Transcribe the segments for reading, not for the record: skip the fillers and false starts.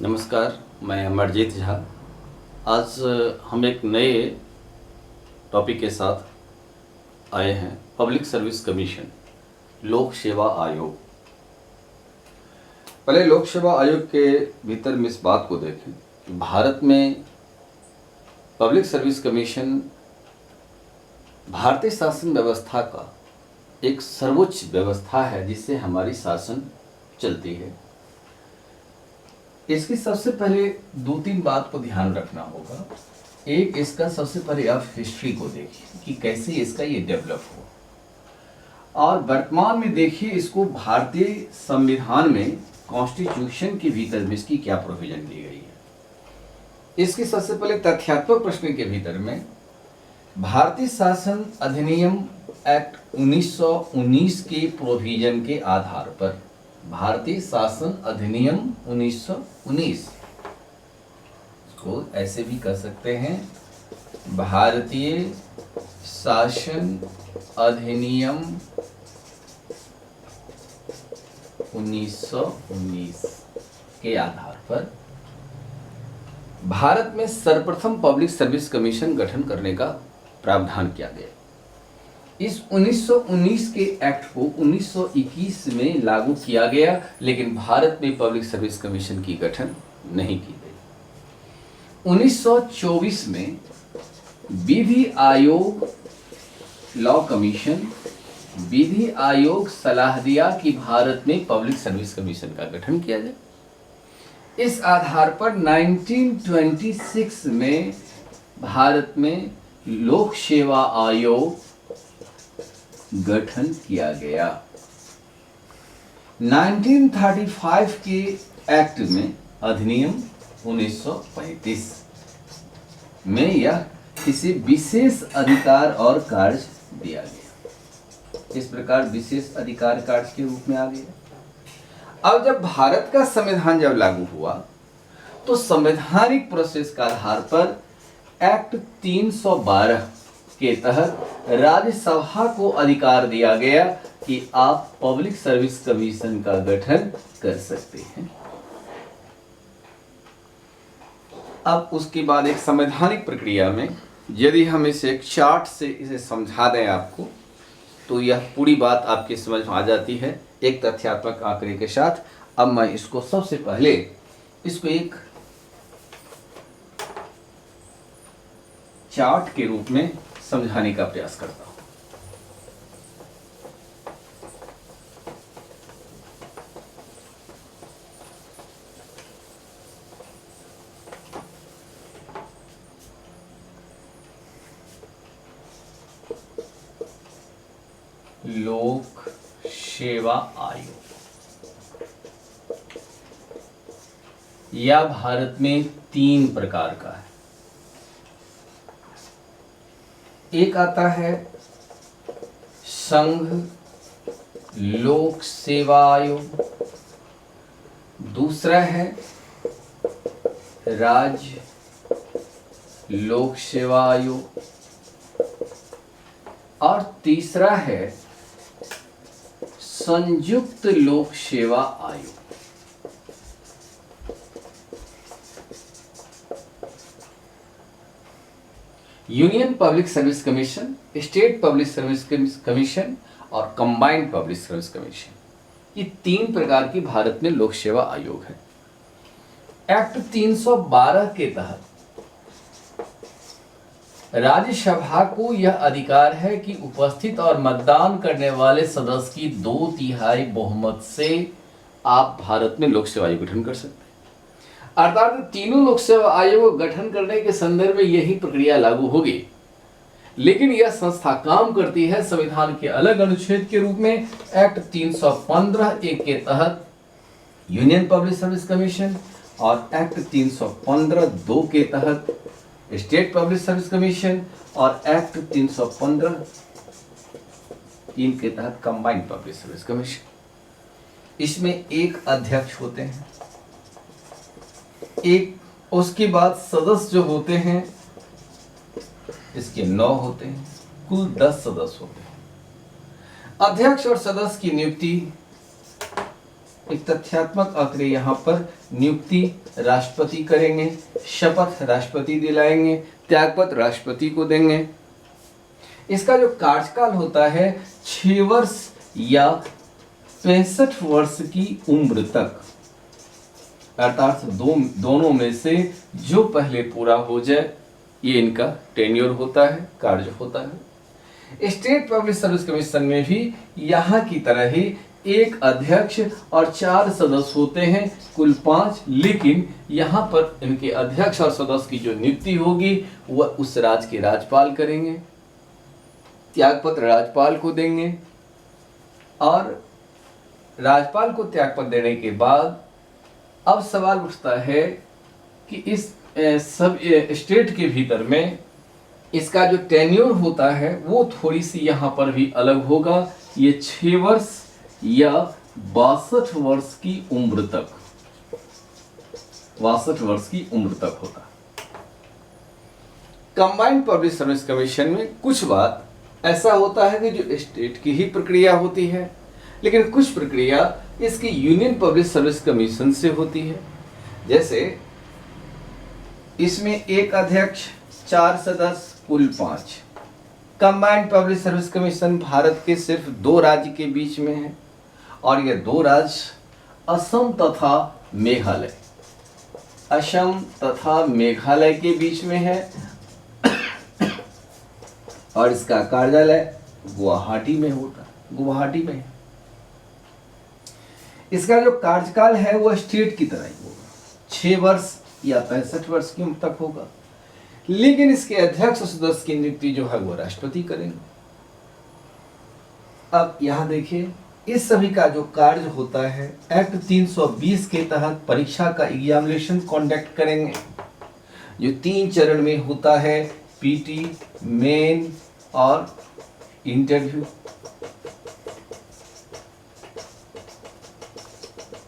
नमस्कार, मैं अमरजीत झा। आज हम एक नए टॉपिक के साथ आए हैं। पब्लिक सर्विस कमीशन, लोक सेवा आयोग। पहले लोक सेवा आयोग के भीतर में इस बात को देखें कि भारत में पब्लिक सर्विस कमीशन भारतीय शासन व्यवस्था का एक सर्वोच्च व्यवस्था है जिससे हमारी शासन चलती है। इसकी सबसे पहले दो तीन बात को ध्यान रखना होगा। एक, इसका सबसे पहले आप हिस्ट्री को देखिए कि कैसे इसका ये डेवलप हुआ, और वर्तमान में देखिए इसको भारतीय संविधान में कॉन्स्टिट्यूशन के भीतर में इसकी क्या प्रोविजन दी गई है। इसके सबसे पहले तथ्यात्मक प्रश्न के भीतर में भारतीय शासन अधिनियम एक्ट 1919 के प्रोविजन के आधार पर, भारतीय शासन अधिनियम 1919 को ऐसे भी कह सकते हैं, भारतीय शासन अधिनियम 1919 के आधार पर भारत में सर्वप्रथम पब्लिक सर्विस कमीशन गठन करने का प्रावधान किया गया। इस 1919 के एक्ट को 1921 में लागू किया गया, लेकिन भारत में पब्लिक सर्विस कमीशन की गठन नहीं की गई। 1924 में विधि आयोग लॉ कमीशन, विधि आयोग सलाह दिया कि भारत में पब्लिक सर्विस कमीशन का गठन किया जाए। इस आधार पर 1926 में भारत में लोक सेवा आयोग गठन किया गया। 1935 के एक्ट में, अधिनियम 1935 में यह किसी विशेष अधिकार और कार्य दिया गया। इस प्रकार विशेष अधिकार कार्य के रूप में आ गया। अब जब भारत का संविधान जब लागू हुआ तो संवैधानिक प्रोसेस का आधार पर एक्ट 312 के तहत राज्यसभा को अधिकार दिया गया कि आप पब्लिक सर्विस कमीशन का गठन कर सकते हैं। अब उसके बाद एक संवैधानिक प्रक्रिया में यदि हम इसे एक चार्ट से इसे समझा दें आपको, तो यह पूरी बात आपकी समझ में आ जाती है एक तथ्यात्मक आंकड़े के साथ। अब मैं इसको सबसे पहले इसको एक चार्ट के रूप में समझाने का प्रयास करता हूं। लोक सेवा आयोग यह भारत में 3 प्रकार का है। एक आता है संघ लोक सेवा आयोग, दूसरा है राज्य लोक सेवा आयोग, और तीसरा है संयुक्त लोक सेवा आयोग। Union public service commission, state public service commission और कंबाइंड पब्लिक सर्विस कमीशन, ये 3 प्रकार की भारत में लोक सेवा आयोग है। एक्ट 312 के तहत राज्यसभा को यह अधिकार है कि उपस्थित और मतदान करने वाले सदस्य की 2/3 बहुमत से आप भारत में लोक सेवा आयोग गठन कर सकते हैं। अर्थात तीनों लोक सेवा आयोग गठन करने के संदर्भ में यही प्रक्रिया लागू होगी, लेकिन यह संस्था काम करती है संविधान के अलग अनुच्छेद के रूप में। एक्ट 315(1) के तहत यूनियन पब्लिक सर्विस कमीशन और एक्ट 315(2) के तहत स्टेट पब्लिक सर्विस कमीशन और एक्ट 315(3) के तहत कंबाइंड पब्लिक सर्विस कमीशन। इसमें एक अध्यक्ष होते हैं, एक उसके बाद सदस्य जो होते हैं इसके 9 होते हैं, कुल 10 सदस्य होते हैं। अध्यक्ष और सदस्य की नियुक्ति एक तथ्यात्मक आंकड़े यहाँ पर नियुक्ति राष्ट्रपति करेंगे, शपथ राष्ट्रपति दिलाएंगे, त्यागपत्र राष्ट्रपति को देंगे। इसका जो कार्यकाल होता है 6 वर्ष या 65 वर्ष की उम्र तक, अर्थात दोनों में से जो पहले पूरा हो जाए ये इनका टेन्योर होता है, कार्य होता है। स्टेट पब्लिक सर्विस कमीशन में भी यहाँ की तरह ही एक अध्यक्ष और 4 सदस्य होते हैं, कुल 5, लेकिन यहाँ पर इनके अध्यक्ष और सदस्य की जो नियुक्ति होगी वह उस राज्य के राज्यपाल करेंगे, त्यागपत्र राज्यपाल को देंगे और राज्यपाल को त्यागपत्र देने के बाद अब सवाल उठता है कि इस सब स्टेट के भीतर में इसका जो टेन्योर होता है वो थोड़ी सी यहाँ पर भी अलग होगा। ये 6 वर्ष या 62 वर्ष की उम्र तक, 62 वर्ष की उम्र तक होता है। कंबाइंड पब्लिक सर्विस कमीशन में कुछ बात ऐसा होता है कि जो स्टेट की ही प्रक्रिया होती है, लेकिन कुछ प्रक्रिया इसकी यूनियन पब्लिक सर्विस कमीशन से होती है। जैसे इसमें एक अध्यक्ष, 4 सदस्य, कुल 5। Combined public service commission Bharat के सिर्फ 2 राज्य के बीच में है और ये 2 राज्य असम तथा मेघालय, असम तथा मेघालय के बीच में है और इसका कार्यालय गुवाहाटी में होता है, गुवाहाटी में है। इसका जो कार्यकाल है वो स्टेट की तरह ही होगा, 6 वर्ष या 65 वर्ष की उम्र तक होगा, लेकिन इसके अध्यक्ष और सदस्य की नियुक्ति जो है वो राष्ट्रपति करेंगे। अब यहां देखिए, इस सभी का जो कार्य होता है एक्ट 320 के तहत परीक्षा का एग्जामिनेशन कंडक्ट करेंगे, जो 3 चरण में होता है, पीटी, मेन और इंटरव्यू।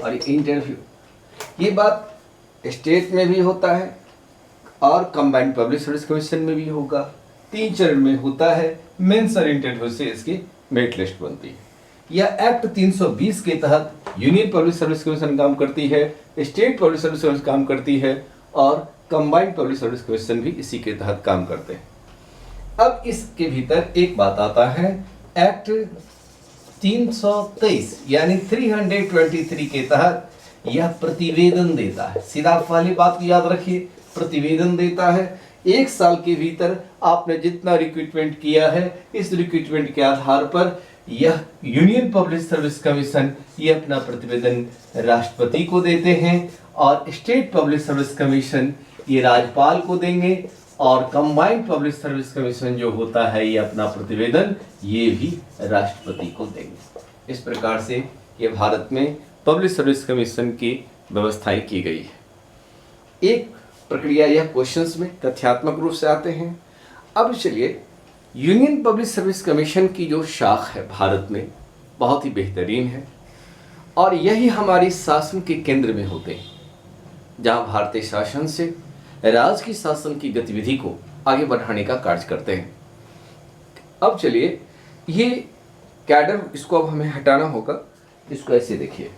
और इंटरव्यू ये बात स्टेट में भी होता है और कंबाइंड पब्लिक सर्विस कमीशन में भी होगा। 3 चरण में होता है, मेंस और इंटरव्यू से इसकी मेरिट लिस्ट बनती है। यह एक्ट 320 के तहत यूनियन पब्लिक सर्विस कमीशन काम करती है, स्टेट पब्लिक सर्विस कमीशन काम करती है और कंबाइंड पब्लिक सर्विस कमीशन भी इसी के तहत काम करते हैं। अब इसके भीतर एक बात आता है, एक्ट 323 यानी 323 के तहत यह प्रतिवेदन देता है। सीधा वाली बात को याद रखिए, प्रतिवेदन देता है। 1 साल के भीतर आपने जितना रिक्रूटमेंट किया है, इस रिक्रूटमेंट के आधार पर यह यूनियन पब्लिक सर्विस कमीशन ये अपना प्रतिवेदन राष्ट्रपति को देते हैं और स्टेट पब्लिक सर्विस कमीशन ये राज्यपाल को देंगे और कंबाइंड पब्लिक सर्विस कमीशन जो होता है ये अपना प्रतिवेदन ये भी राष्ट्रपति को देंगे। इस प्रकार से ये भारत में पब्लिक सर्विस कमीशन की व्यवस्थाएं की गई है। एक प्रक्रिया यह क्वेश्चंस में तथ्यात्मक रूप से आते हैं। अब चलिए, यूनियन पब्लिक सर्विस कमीशन की जो शाख है भारत में बहुत ही बेहतरीन है और यही हमारी शासन के केंद्र में होते हैं, जहां भारतीय शासन से राज्य की शासन की गतिविधि को आगे बढ़ाने का कार्य करते हैं। अब चलिए, ये कैडर इसको अब हमें हटाना होगा। इसको ऐसे देखिए,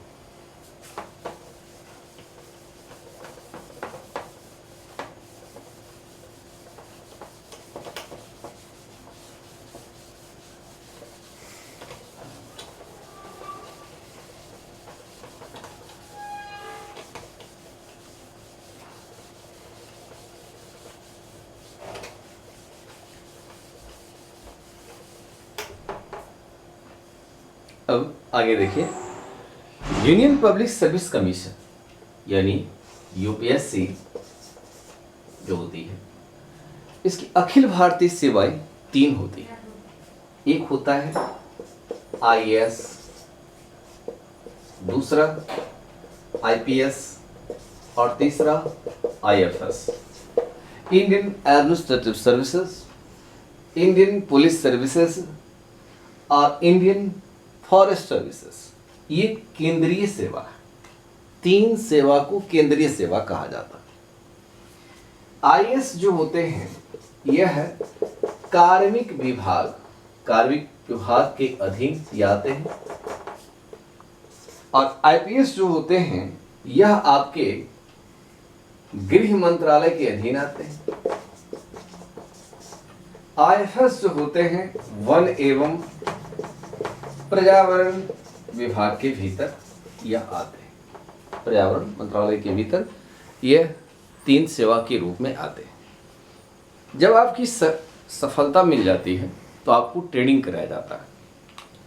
अब आगे देखिए, यूनियन पब्लिक सर्विस कमीशन यानी यूपीएससी जो होती है, इसकी अखिल भारतीय सेवाएं 3 होती है। एक होता है आईएएस, दूसरा आईपीएस और तीसरा IFS, Indian administrative services, Indian police services और इंडियन फॉरेस्ट सर्विसेज। ये केंद्रीय सेवा है। 3 सेवा को केंद्रीय सेवा कहा जाता है। आईएएस जो होते हैं यह कार्मिक विभाग के अधीन ये आते हैं। और आईपीएस जो होते हैं यह आपके गृह मंत्रालय के अधीन आते हैं। आईएफएस जो होते हैं वन एवं पर्यावरण विभाग के भीतर यह आते हैं। पर्यावरण मंत्रालय के भीतर यह 3 सेवा के रूप में आते हैं। जब आपकी सफलता मिल जाती है तो आपको ट्रेनिंग कराया जाता है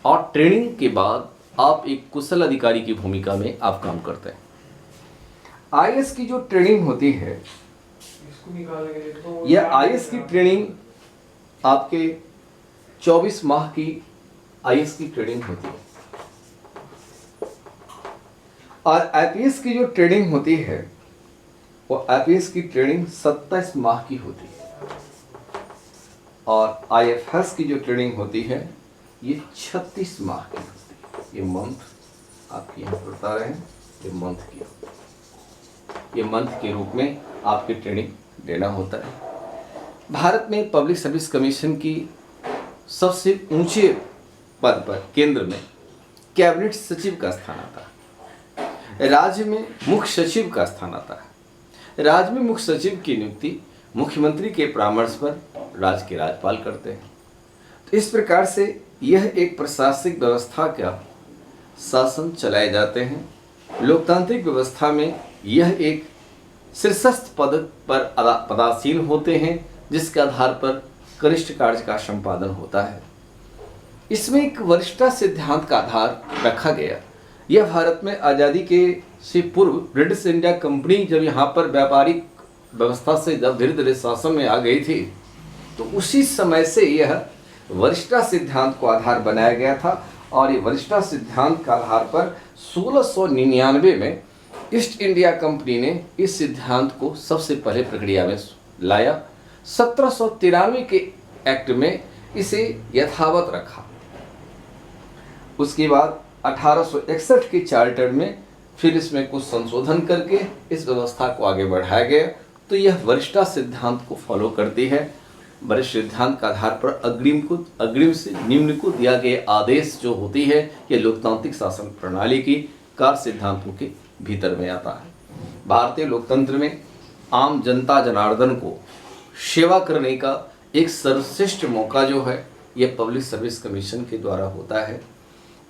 और ट्रेनिंग के बाद आप एक कुशल अधिकारी की भूमिका में आप काम करते हैं। आईएएस की जो ट्रेनिंग होती है, यह आईएएस की ट्रेनिंग आपके 24 माह की आईएएस की ट्रेनिंग होती है और आईपीएस की जो ट्रेनिंग होती है वो आईपीएस की ट्रेनिंग 27 माह की होती है और आईएफएस की जो ट्रेनिंग होती है ये 36 माह की होती है। ये मंथ आपके यहाँ पर बता रहे हैं, ये मंथ की, ये मंथ के रूप में आपकी ट्रेनिंग देना होता है। भारत में पब्लिक सर्विस कमीशन की सबसे ऊंचे पद पर केंद्र में कैबिनेट सचिव का स्थान आता है। राज्य में मुख्य सचिव का स्थान आता है। राज्य में मुख्य सचिव की नियुक्ति मुख्यमंत्री के परामर्श पर राज्य के राज्यपाल करते हैं। तो इस प्रकार से यह एक प्रशासनिक व्यवस्था का शासन चलाए जाते हैं। लोकतांत्रिक व्यवस्था में यह एक शीर्षस्थ पद पर पदासीन होते हैं जिसके आधार पर कनिष्ठ कार्य का संपादन होता है। इसमें एक वरिष्ठता सिद्धांत का आधार रखा गया। यह भारत में आज़ादी के से पूर्व ब्रिटिश इंडिया कंपनी जब यहाँ पर व्यापारिक व्यवस्था से जब धीरे धीरे शासन में आ गई थी तो उसी समय से यह वरिष्ठता सिद्धांत को आधार बनाया गया था और ये वरिष्ठता सिद्धांत का आधार पर 1699 में ईस्ट इंडिया कंपनी ने इस सिद्धांत को सबसे पहले प्रक्रिया में लाया। 1793 के एक्ट में इसे यथावत रखा। उसके बाद 1861 के चार्टर में फिर इसमें कुछ संशोधन करके इस व्यवस्था को आगे बढ़ाया गया। तो यह वरिष्ठता सिद्धांत को फॉलो करती है। वरिष्ठ सिद्धांत का आधार पर अग्रिम से निम्न को दिया गया आदेश जो होती है यह लोकतांत्रिक शासन प्रणाली की कार्य सिद्धांतों के भीतर में आता है। भारतीय लोकतंत्र में आम जनता जनार्दन को सेवा करने का एक सर्वश्रेष्ठ मौका जो है यह पब्लिक सर्विस कमीशन के द्वारा होता है।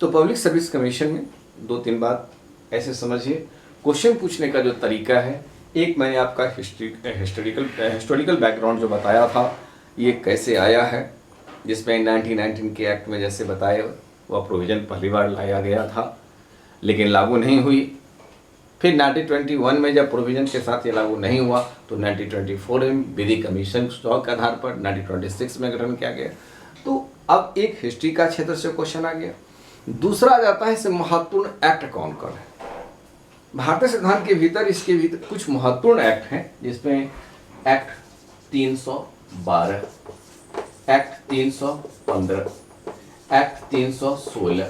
तो पब्लिक सर्विस कमीशन में 2-3 बात ऐसे समझिए। क्वेश्चन पूछने का जो तरीका है, एक मैंने आपका हिस्टोरिकल बैकग्राउंड जो बताया था ये कैसे आया है, जिसमें 1919 के एक्ट में जैसे बताया वह प्रोविज़न पहली बार लाया गया था लेकिन लागू नहीं हुई। फिर 1921 में जब प्रोविज़न के साथ ये लागू नहीं हुआ तो 1924 में विधि कमीशन स्टॉक के आधार पर 1926 में गठन किया गया। तो अब एक हिस्ट्री का क्षेत्र से क्वेश्चन आ गया। दूसरा आ जाता है इसे महत्वपूर्ण एक्ट कौन कौन है। भारतीय संविधान के भीतर इसके भीतर कुछ महत्वपूर्ण एक्ट हैं जिसमें एक्ट 312, एक्ट 315, एक्ट 316,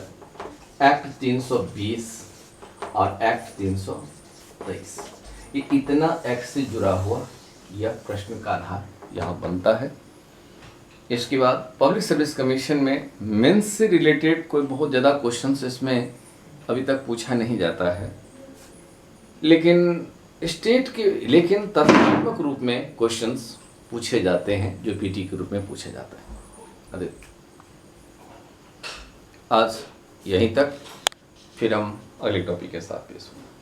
एक्ट 320 और एक्ट 323। ये इतना एक्ट से जुड़ा हुआ यह प्रश्न का आधार यहाँ बनता है। इसके बाद पब्लिक सर्विस कमीशन में मेंस से रिलेटेड कोई बहुत ज़्यादा क्वेश्चंस इसमें अभी तक पूछा नहीं जाता है, लेकिन तथ्यात्मक रूप में क्वेश्चंस पूछे जाते हैं जो पीटी के रूप में पूछे जाता है। आज यहीं तक, फिर हम अगले टॉपिक के साथ पेश होंगे।